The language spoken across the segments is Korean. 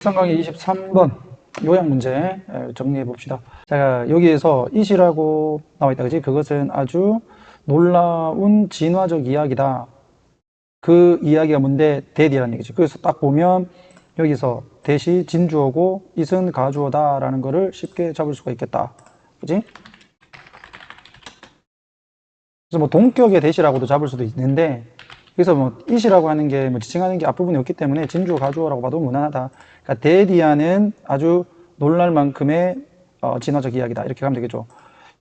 강의 23번 요약 문제 정리해 봅시다. 자, 여기에서 it이라고 나와 있다, 그지? 그것은 아주 놀라운 진화적 이야기다. 그 이야기가 뭔데? that이라는 얘기지. 그래서 딱 보면 여기서 that이 진주어고 it은 가주어다 라는 거를 쉽게 잡을 수가 있겠다, 그지? 그래서 뭐 동격의 that이라고도 잡을 수도 있는데, 그래서 뭐 it이라고 하는 게 뭐 지칭하는 게 앞부분이 없기 때문에 진주어 가주어라고 봐도 무난하다. 그러니까 that이하는 아주 놀랄 만큼의 진화적 이야기다, 이렇게 가면 되겠죠.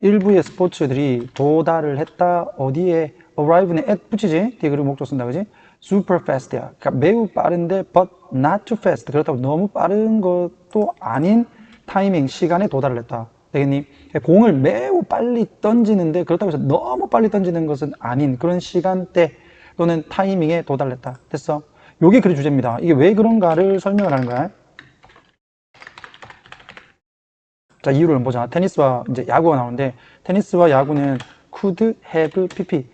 일부의 스포츠들이 도달을 했다. 어디에? arrive는 at 붙이지? 뒤에 그리고 목적 쓴다, 그지? super fast야. 그러니까 매우 빠른데 but not too fast. 그렇다고 너무 빠른 것도 아닌 타이밍, 시간에 도달을 했다. 되겠니? 공을 매우 빨리 던지는데 그렇다고 해서 너무 빨리 던지는 것은 아닌 그런 시간대 또는 타이밍에 도달했다. 됐어? 요게 그리 주제입니다. 이게 왜 그런가를 설명을 하는 거야. 자, 이유를 보자. 테니스와 이제 야구가 나오는데, 테니스와 야구는 could have pp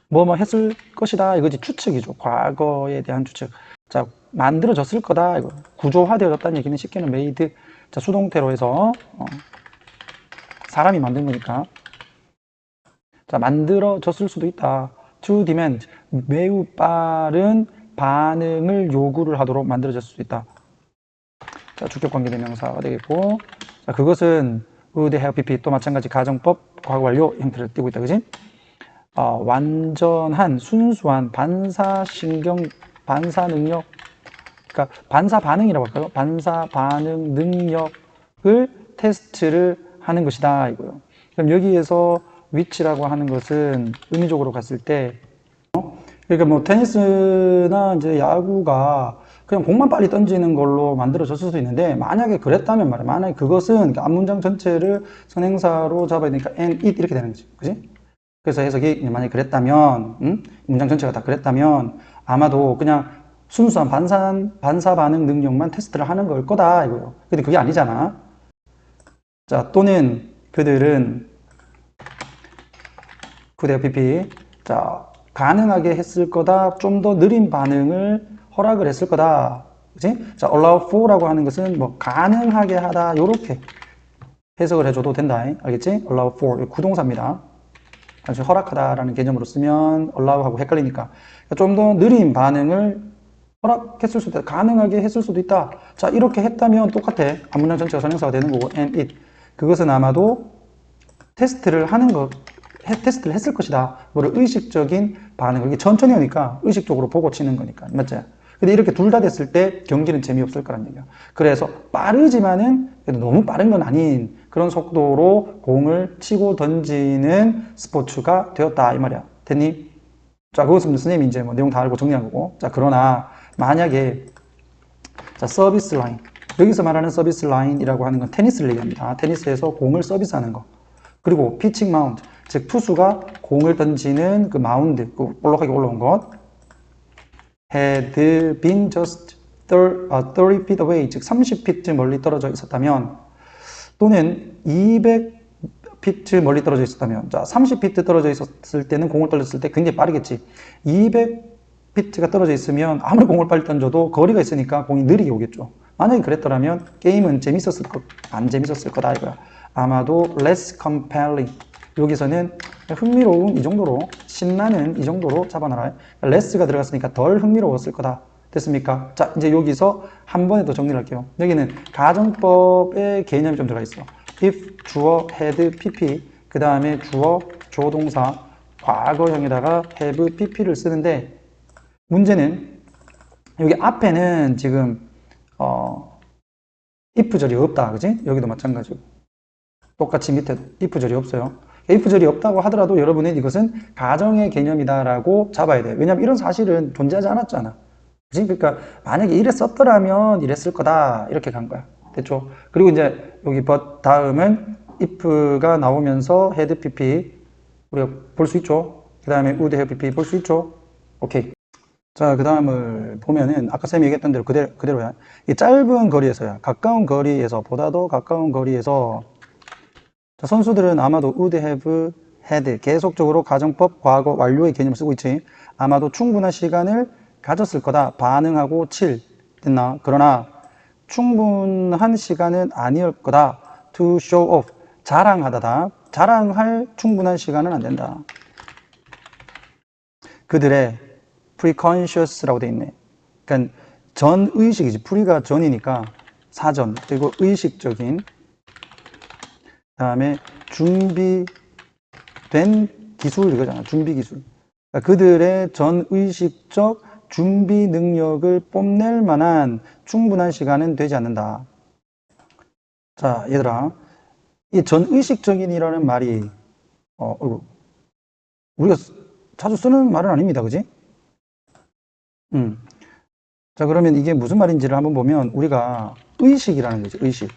뭐 했을 것이다 이거지. 추측이죠. 과거에 대한 추측. 자, 만들어졌을 거다 이거. 구조화되어졌다는 얘기는 쉽게는 made. 자, 수동태로 해서 사람이 만든 거니까. 자, 만들어졌을 수도 있다. to demand, 매우 빠른 반응을 요구를 하도록 만들어졌을 수도 있다. 자, 주격관계대명사가 되겠고, 자, 그것은 would have pp 또 마찬가지 가정법 과거 완료 형태를 띠고 있다, 그지? 완전한 순수한 반사 능력, 그러니까 반사 반응이라고 할까요? 반사 반응 능력을 테스트를 하는 것이다 이거요. 그럼 여기에서 which라고 하는 것은 의미적으로 갔을 때, 그러니까 뭐 테니스나 이제 야구가 그냥 공만 빨리 던지는 걸로 만들어졌을 수도 있는데, 만약에 그랬다면 말이야. 만약에 그것은 앞문장 전체를 선행사로 잡아야 되니까 and it 이렇게 되는 거지, 그지? 그래서 해석이 만약에 그랬다면, 문장 전체가 다 그랬다면 아마도 그냥 순수한 반사 반응 능력만 테스트를 하는 걸 거다 이거요. 근데 그게 아니잖아. 자, 또는 그들은 could have pp, 자, 가능하게 했을 거다. 좀 더 느린 반응을 허락을 했을 거다. 그치? 자, allow for라고 하는 것은 뭐 가능하게 하다 요렇게 해석을 해줘도 된다. 알겠지? allow for 구동사입니다. 아주 허락하다라는 개념으로 쓰면 allow하고 헷갈리니까 좀 더 느린 반응을 허락했을 수도 있다. 가능하게 했을 수도 있다. 자, 이렇게 했다면 똑같아. 앞문장 전체가 선행사가 되는 거고 and it. 그것은 아마도 테스트를 했을 것이다. 뭐를 의식적인 반응을. 이게 천천히 하니까 의식적으로 보고 치는 거니까. 맞지? 근데 이렇게 둘 다 됐을 때 경기는 재미없을 거란 얘기야. 그래서 빠르지만은 그래도 너무 빠른 건 아닌 그런 속도로 공을 치고 던지는 스포츠가 되었다 이 말이야. 됐니? 자, 그것은 선생님이 이제 뭐 내용 다 알고 정리한 거고. 자, 그러나 만약에 자, 서비스 라인. 여기서 말하는 서비스 라인이라고 하는 건 테니스를 얘기합니다. 테니스에서 공을 서비스하는 거. 그리고 피칭 마운드, 즉 투수가 공을 던지는 그 마운드, 그 볼록하게 올라온 것. had been just 30 feet away, 즉 30피트 멀리 떨어져 있었다면, 또는 200피트 멀리 떨어져 있었다면, 자, 30피트 떨어져 있었을 때는 공을 던졌을 때 굉장히 빠르겠지. 200피트가 떨어져 있으면 아무리 공을 빨리 던져도 거리가 있으니까 공이 느리게 오겠죠. 만약에 그랬더라면 게임은 안 재밌었을 거다 이거야. 아마도 less compelling. 여기서는 흥미로운 이 정도로, 신나는 이 정도로 잡아놔라. less가 들어갔으니까 덜 흥미로웠을 거다. 됐습니까? 자, 이제 여기서 한 번에 더 정리를 할게요. 여기는 가정법의 개념이 좀 들어가 있어. if 주어 had pp, 그 다음에 주어 조동사 과거형에다가 have pp를 쓰는데, 문제는 여기 앞에는 지금 if 절이 없다, 그지? 여기도 마찬가지고 똑같이 밑에 if 절이 없어요. if 절이 없다고 하더라도 여러분은 이것은 가정의 개념이다라고 잡아야 돼요. 왜냐하면 이런 사실은 존재하지 않았잖아. 그치? 그러니까 만약에 이랬었더라면 이랬을 거다 이렇게 간 거야. 됐죠? 그리고 이제 여기 but 다음은 if가 나오면서 had pp 우리가 볼 수 있죠. 그 다음에 would have pp 볼 수 있죠. 오케이. 자, 그 다음을 보면은 아까 쌤이 얘기했던 대로 그대로야. 이 짧은 거리에서야. 가까운 거리에서, 보다도 가까운 거리에서, 자, 선수들은 아마도 would have had, 계속적으로 가정법 과거 완료의 개념을 쓰고 있지. 아마도 충분한 시간을 가졌을 거다. 반응하고 칠. 됐나? 그러나 충분한 시간은 아니었 거다. to show off. 자랑하다다. 자랑할 충분한 시간은 안 된다. 그들의 preconscious라고 돼 있네. 그러니까 전의식이지. 프리가 전이니까 사전. 그리고 의식적인. 다음에 준비된 기술 이거잖아. 준비 기술. 그러니까 그들의 전의식적 준비 능력을 뽐낼 만한 충분한 시간은 되지 않는다. 자, 얘들아. 이 전의식적인이라는 말이 우리가 자주 쓰는 말은 아닙니다. 그지? 자, 그러면 이게 무슨 말인지를 한번 보면 우리가 의식이라는 거지. 의식.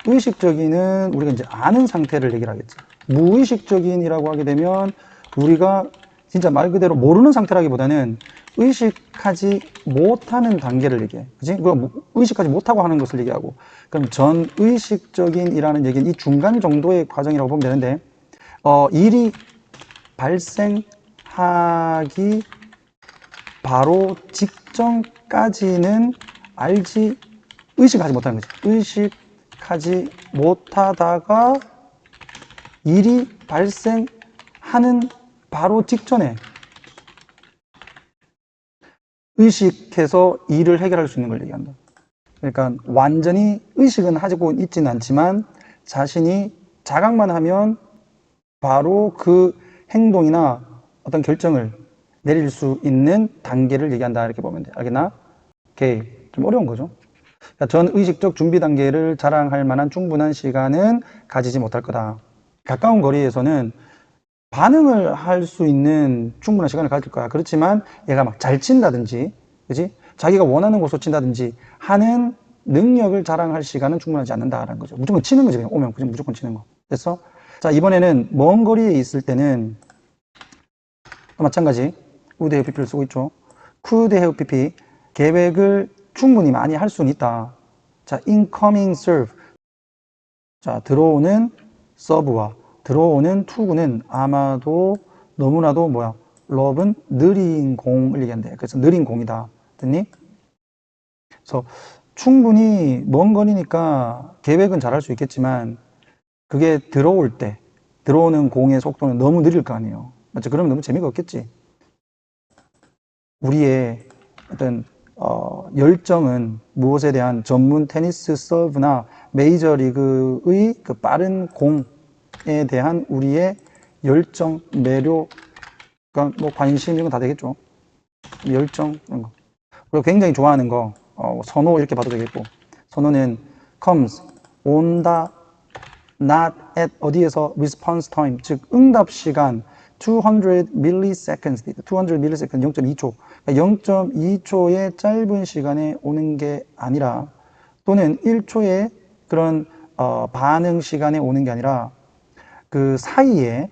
의식적인은 우리가 이제 아는 상태를 얘기를 하겠지. 무의식적인이라고 하게 되면 우리가 진짜 말 그대로 모르는 상태라기보다는 의식하지 못하는 단계를 얘기해. 그치? 우리가 의식하지 못하고 하는 것을 얘기하고. 그럼 전의식적인이라는 얘기는 이 중간 정도의 과정이라고 보면 되는데, 일이 발생하기 바로 직전까지는 의식하지 못하는 거지. 의식하지 못하다가 일이 발생하는 바로 직전에 의식해서 일을 해결할 수 있는 걸 얘기한다. 그러니까 완전히 의식은 하고 있지는 않지만 자신이 자각만 하면 바로 그 행동이나 어떤 결정을 내릴 수 있는 단계를 얘기한다. 이렇게 보면 돼. 알겠나? 오케이. 좀 어려운 거죠. 그러니까 전 의식적 준비 단계를 자랑할 만한 충분한 시간은 가지지 못할 거다. 가까운 거리에서는 반응을 할 수 있는 충분한 시간을 가질 거야. 그렇지만 얘가 막 잘 친다든지, 그지? 자기가 원하는 곳으로 친다든지 하는 능력을 자랑할 시간은 충분하지 않는다라는 거죠. 무조건 치는 거지. 그냥 오면 그냥 무조건 치는 거. 됐어? 자, 이번에는 먼 거리에 있을 때는 마찬가지 would have pp를 쓰고 있죠. could have pp 계획을 충분히 많이 할 수는 있다. 자, incoming serve. 자, 들어오는 serve와 들어오는 to구는 아마도 너무나도 love은 느린 공을 얘기한대. 그래서 느린 공이다. 됐니? 그래서 충분히 먼 거리니까 계획은 잘할 수 있겠지만 그게 들어올 때 들어오는 공의 속도는 너무 느릴 거 아니에요. 맞죠? 그러면 너무 재미가 없겠지. 우리의 어떤 열정은 무엇에 대한 전문 테니스 서브나 메이저리그의 그 빠른 공에 대한 우리의 열정, 매력, 그러니까 뭐 관심 이런 거 다 되겠죠. 열정 이런 거. 그리고 굉장히 좋아하는 거 선호 이렇게 봐도 되겠고 선호는 comes 온다 not at 어디에서 response time 즉 응답 시간 200 milliseconds 200 millisecond 0.2초 0.2초의 짧은 시간에 오는 게 아니라 또는 1초의 그런 반응 시간에 오는 게 아니라 그 사이에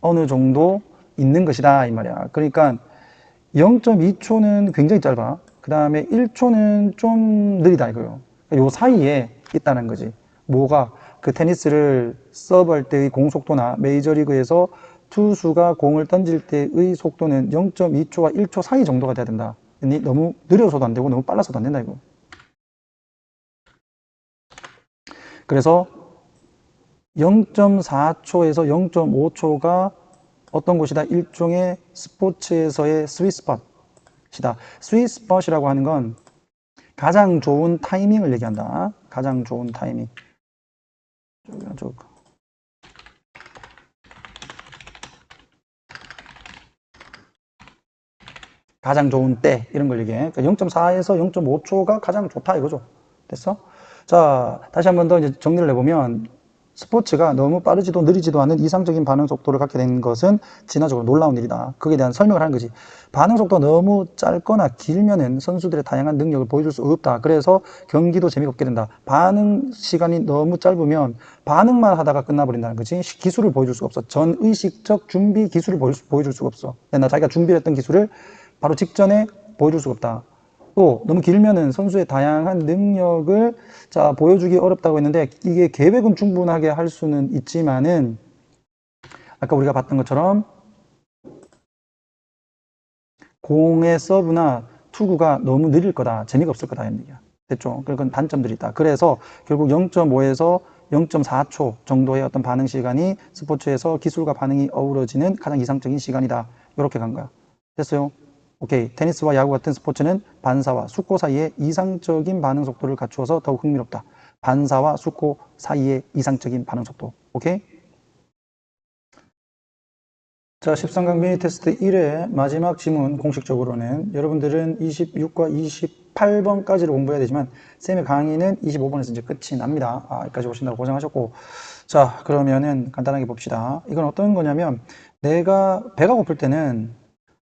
어느 정도 있는 것이다 이 말이야. 그러니까 0.2초는 굉장히 짧아. 그 다음에 1초는 좀 느리다 이거요. 요 사이에 있다는 거지. 뭐가 그 테니스를 서브할 때의 공속도나 메이저리그에서 투수가 공을 던질 때의 속도는 0.2초와 1초 사이 정도가 돼야 된다. 너무 느려서도 안 되고 너무 빨라서도 안 된다 이거. 그래서 0.4초에서 0.5초가 어떤 곳이다? 일종의 스포츠에서의 스윗스팟이다. 스윗스팟이라고 하는 건 가장 좋은 타이밍을 얘기한다. 가장 좋은 타이밍. 가장 좋은 때 이런 걸 얘기해. 그러니까 0.4에서 0.5초가 가장 좋다 이거죠. 됐어? 자, 다시 한 번 더 이제 정리를 해보면 스포츠가 너무 빠르지도 느리지도 않은 이상적인 반응 속도를 갖게 된 것은 진화적으로 놀라운 일이다. 거기에 대한 설명을 하는 거지. 반응 속도가 너무 짧거나 길면은 선수들의 다양한 능력을 보여줄 수 없다. 그래서 경기도 재미가 없게 된다. 반응 시간이 너무 짧으면 반응만 하다가 끝나버린다는 거지. 기술을 보여줄 수가 없어. 전의식적 준비 기술을 보여줄 수가 없어. 나 자기가 준비했던 기술을 바로 직전에 보여줄 수가 없다. 또 너무 길면은 선수의 다양한 능력을 보여주기 어렵다고 했는데 이게 계획은 충분하게 할 수는 있지만은 아까 우리가 봤던 것처럼 공의 서브나 투구가 너무 느릴 거다. 재미가 없을 거다. 이런 얘기야. 됐죠? 그건 단점들이 있다. 그래서 결국 0.5에서 0.4초 정도의 어떤 반응 시간이 스포츠에서 기술과 반응이 어우러지는 가장 이상적인 시간이다. 이렇게 간 거야. 됐어요? 오케이. 테니스와 야구 같은 스포츠는 반사와 숙고 사이에 이상적인 반응 속도를 갖추어서 더욱 흥미롭다. 반사와 숙고 사이의 이상적인 반응 속도. 오케이? 자, 13강 미니 테스트 1회 마지막 지문 공식적으로는 여러분들은 26과 28번까지를 공부해야 되지만 쌤의 강의는 25번에서 이제 끝이 납니다. 여기까지 오신다고 고생하셨고, 자, 그러면은 간단하게 봅시다. 이건 어떤 거냐면 내가 배가 고플 때는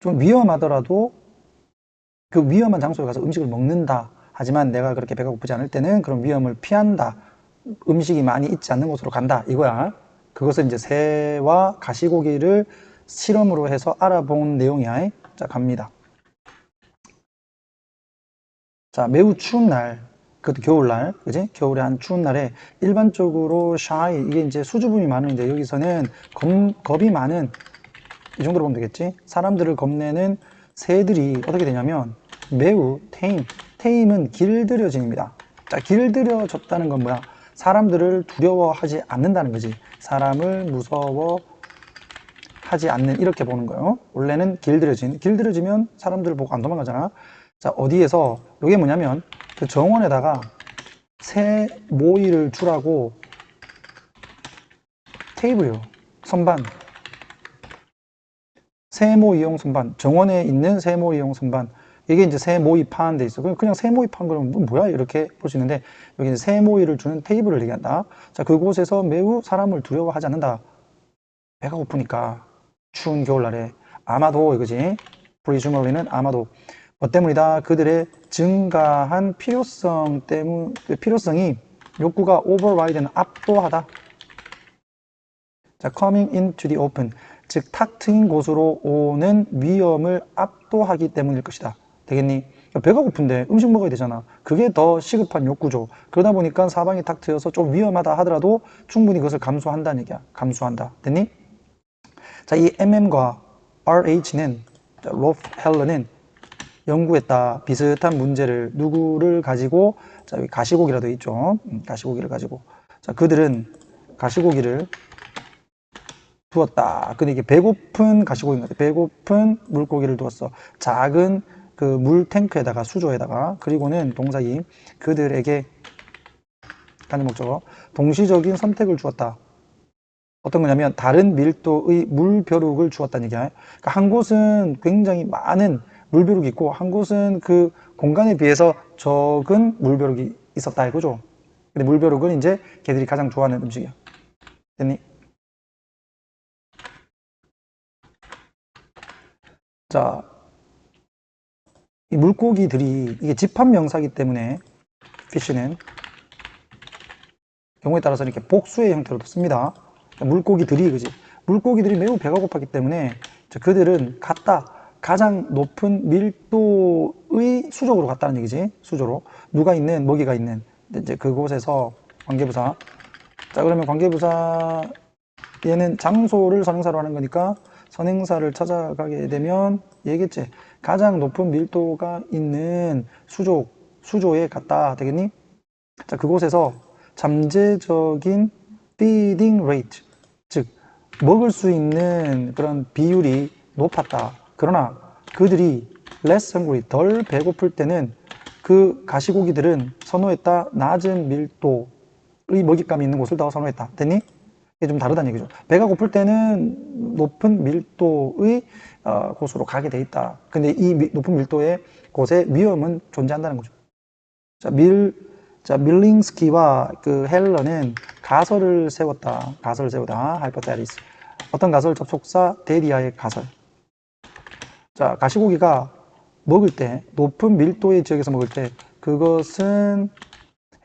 좀 위험하더라도 그 위험한 장소에 가서 음식을 먹는다. 하지만 내가 그렇게 배가 고프지 않을 때는 그런 위험을 피한다. 음식이 많이 있지 않는 곳으로 간다. 이거야. 그것은 이제 새와 가시고기를 실험으로 해서 알아본 내용이야. 자, 갑니다. 자, 매우 추운 날, 그것도 겨울날, 그지? 겨울에 한 추운 날에 일반적으로 샤이, 이게 이제 수줍음이 많은데 여기서는 겁이 많은, 이 정도로 보면 되겠지? 사람들을 겁내는 새들이 어떻게 되냐면 매우 테임은 길들여짐입니다. 자, 길들여졌다는 건 뭐야? 사람들을 두려워하지 않는다는 거지. 사람을 무서워하지 않는, 이렇게 보는 거예요. 원래는 길들여지면 사람들을 보고 안 도망가잖아. 자, 어디에서, 이게 뭐냐면 그 정원에다가 새 모이를 주라고 테이블이요. 선반. 세모이용 선반, 정원에 있는 세모이용 선반, 이게 이제 세모이 파는 데 있어. 그냥 세모이 판 거는 뭐야? 이렇게 볼 수 있는데, 여기 이제 세모이를 주는 테이블을 얘기한다. 자, 그곳에서 매우 사람을 두려워하지 않는다. 배가 고프니까, 추운 겨울날에. 아마도, 이거지. 프리즈멀리는 아마도. 뭐 때문이다? 그들의 증가한 필요성이 욕구가 override는 압도하다. 자, coming into the open. 즉, 탁 트인 곳으로 오는 위험을 압도하기 때문일 것이다. 되겠니? 배가 고픈데 음식 먹어야 되잖아. 그게 더 시급한 욕구죠. 그러다 보니까 사방이 탁 트여서 좀 위험하다 하더라도 충분히 그것을 감수한다는 얘기야. 감수한다. 됐니? 자, 이 MM과 RH는, 로프 헬러는 연구했다. 비슷한 문제를 누구를 가지고, 자, 여기 가시고기라도 있죠. 가시고기를 가지고. 자, 그들은 가시고기를 두었다. 근데 이게 배고픈 가시고기인 것 같아. 배고픈 물고기를 두었어. 작은 그 물탱크에다가, 수조에다가. 그리고는 동사 2. 그들에게 간접 목적어 동시적인 선택을 주었다. 어떤 거냐면 다른 밀도의 물벼룩을 주었다는 얘기야. 그러니까 한 곳은 굉장히 많은 물벼룩이 있고 한 곳은 그 공간에 비해서 적은 물벼룩이 있었다 이거죠. 근데 물벼룩은 이제 걔들이 가장 좋아하는 음식이야. 됐니? 자, 이 물고기들이 이게 집합명사이기 때문에 fish는 경우에 따라서 이렇게 복수의 형태로도 씁니다. 물고기들이, 그지? 물고기들이 매우 배가 고팠기 때문에 그들은 가장 높은 밀도의 수족으로 갔다는 얘기지. 수조로. 누가 있는, 먹이가 있는. 이제 그곳에서 관계부사. 자, 그러면 관계부사 얘는 장소를 선행사로 하는 거니까 선행사를 찾아가게 되면 얘겠지. 가장 높은 밀도가 있는 수조에 갔다. 되겠니? 자, 그곳에서 잠재적인 feeding rate, 즉 먹을 수 있는 그런 비율이 높았다. 그러나 그들이 less hungry, 덜 배고플 때는 그 가시고기들은 선호했다. 낮은 밀도의 먹잇감이 있는 곳을 더 선호했다. 됐니? 이게 좀 다르다는 얘기죠. 배가 고플 때는 높은 밀도의 곳으로 가게 돼 있다. 근데 이 높은 밀도의 곳에 위험은 존재한다는 거죠. 자, 밀링스키와 그 헬러는 가설을 세웠다. hypothesis. 어떤 가설? 접속사 데리아의 가설. 자, 가시고기가 먹을 때, 높은 밀도의 지역에서 먹을 때, 그것은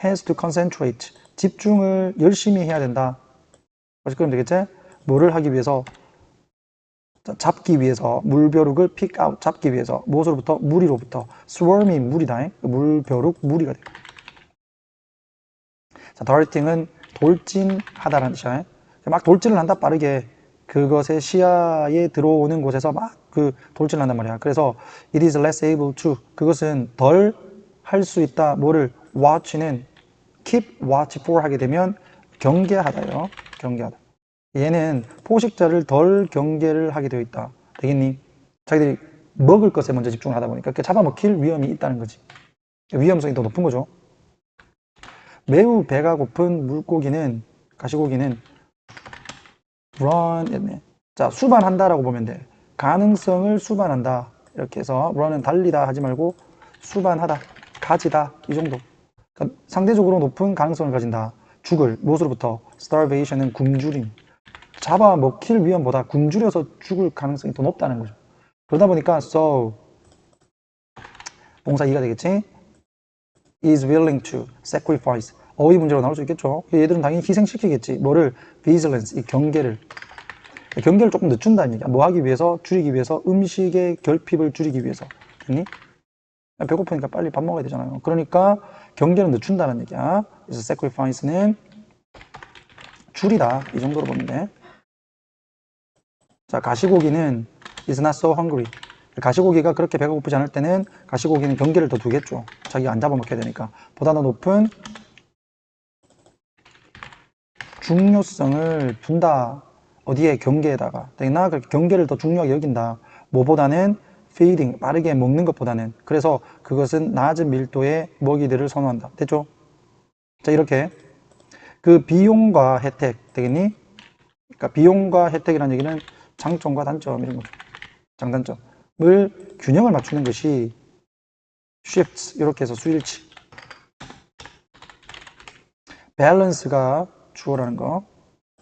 has to concentrate. 집중을 열심히 해야 된다. 그럼 되겠지? 뭐를 하기 위해서? 잡기 위해서, 물벼룩을 pick out, 잡기 위해서, 무엇으로부터? 무리로부터. swarm이 무리다. 물벼룩, 무리가 돼. 자, darting은 돌진하다라는 뜻이야. 막 돌진을 한다, 빠르게. 그것의 시야에 들어오는 곳에서 막 그 돌진을 한단 말이야. 그래서 it is less able to. 그것은 덜 할 수 있다. 뭐를? watch는 keep watch for 하게 되면 경계하다요. 경계하다. 얘는 포식자를 덜 경계를 하게 되어 있다. 되겠니? 자기들이 먹을 것에 먼저 집중을 하다 보니까 잡아먹힐 위험이 있다는 거지. 위험성이 더 높은 거죠. 매우 배가 고픈 물고기는, 가시고기는 run, 자, 수반한다라고 보면 돼. 가능성을 수반한다. 이렇게 해서 run은 달리다 하지 말고 수반하다, 가지다, 이 정도. 그러니까 상대적으로 높은 가능성을 가진다. 죽을, 무엇으로부터? starvation은 굶주림. 잡아먹힐 위험보다 굶주려서 죽을 가능성이 더 높다는 거죠. 그러다 보니까 so 동사 2가 되겠지? is willing to sacrifice. 어휘 문제로 나올 수 있겠죠. 얘들은 당연히 희생시키겠지. 뭐를? vigilance, 이 경계를. 경계를 조금 늦춘다는 얘기야. 뭐 하기 위해서? 줄이기 위해서. 음식의 결핍을 줄이기 위해서. 됐니? 배고프니까 빨리 밥 먹어야 되잖아요. 그러니까 경계를 늦춘다는 얘기야. 그래서 sacrifice는 줄이다. 이 정도로 보면 돼. 자, 가시고기는 is not so hungry. 가시고기가 그렇게 배가 고프지 않을 때는 가시고기는 경계를 더 두겠죠. 자기가 안 잡아먹혀야 되니까. 보다 더 높은 중요성을 둔다. 어디에? 경계에다가. 나 그렇게 경계를 더 중요하게 여긴다. 뭐보다는 feeding, 빠르게 먹는 것보다는. 그래서 그것은 낮은 밀도의 먹이들을 선호한다. 됐죠? 자, 이렇게 그 비용과 혜택 되겠니? 그러니까 비용과 혜택이라는 얘기는 장점과 단점 이런 거죠. 장단점을 균형을 맞추는 것이 shifts, 이렇게 해서 수일치. balance가 주어라는 거.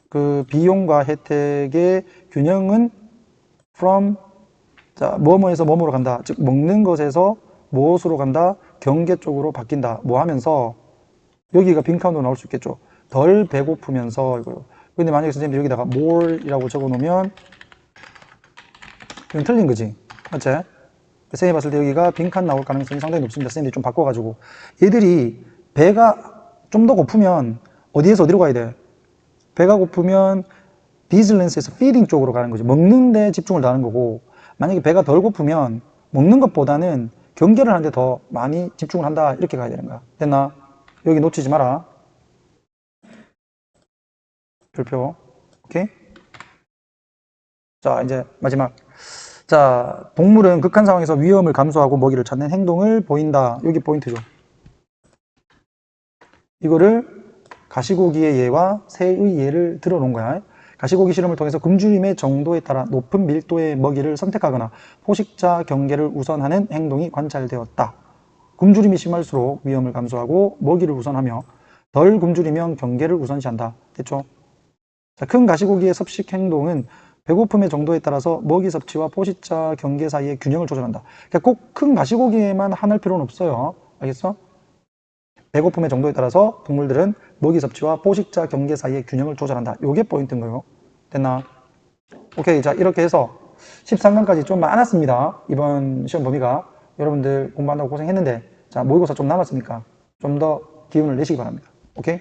그 비용과 혜택의 균형은 from, 자, 뭐뭐에서 뭐뭐로 간다. 즉 먹는 것에서 무엇으로 간다? 경계 쪽으로 바뀐다. 뭐 하면서? 여기가 빈칸으로 나올 수 있겠죠. 덜 배고프면서 이거요. 근데 만약에 선생님이 여기다가 more이라고 적어 놓으면 이건 틀린 거지. 맞지? 선생님이 봤을 때 여기가 빈칸 나올 가능성이 상당히 높습니다. 선생님이 좀 바꿔가지고. 얘들이 배가 좀 더 고프면 어디에서 어디로 가야 돼? 배가 고프면 비즈런스에서 feeding 쪽으로 가는 거지. 먹는 데 집중을 다 하는 거고, 만약에 배가 덜 고프면 먹는 것보다는 경계를 하는데 더 많이 집중을 한다. 이렇게 가야 되는 거야. 됐나? 여기 놓치지 마라. 별표. 오케이? 자, 이제 마지막. 자, 동물은 극한 상황에서 위험을 감수하고 먹이를 찾는 행동을 보인다. 여기 포인트죠. 이거를 가시고기의 예와 새의 예를 들어 놓은 거야. 가시고기 실험을 통해서 굶주림의 정도에 따라 높은 밀도의 먹이를 선택하거나 포식자 경계를 우선하는 행동이 관찰되었다. 굶주림이 심할수록 위험을 감수하고 먹이를 우선하며 덜 굶주리면 경계를 우선시한다. 됐죠? 자, 큰 가시고기의 섭식 행동은 배고픔의 정도에 따라서 먹이 섭취와 포식자 경계 사이의 균형을 조절한다. 그러니까 꼭 큰 가시고기에만 한할 필요는 없어요. 알겠어? 배고픔의 정도에 따라서 동물들은 먹이 섭취와 포식자 경계 사이의 균형을 조절한다. 요게 포인트인 거예요. 됐나? 오케이. 자, 이렇게 해서 13강까지 좀 많았습니다. 이번 시험 범위가. 여러분들 공부한다고 고생했는데, 자, 모의고사 좀 남았으니까 좀 더 기운을 내시기 바랍니다. 오케이?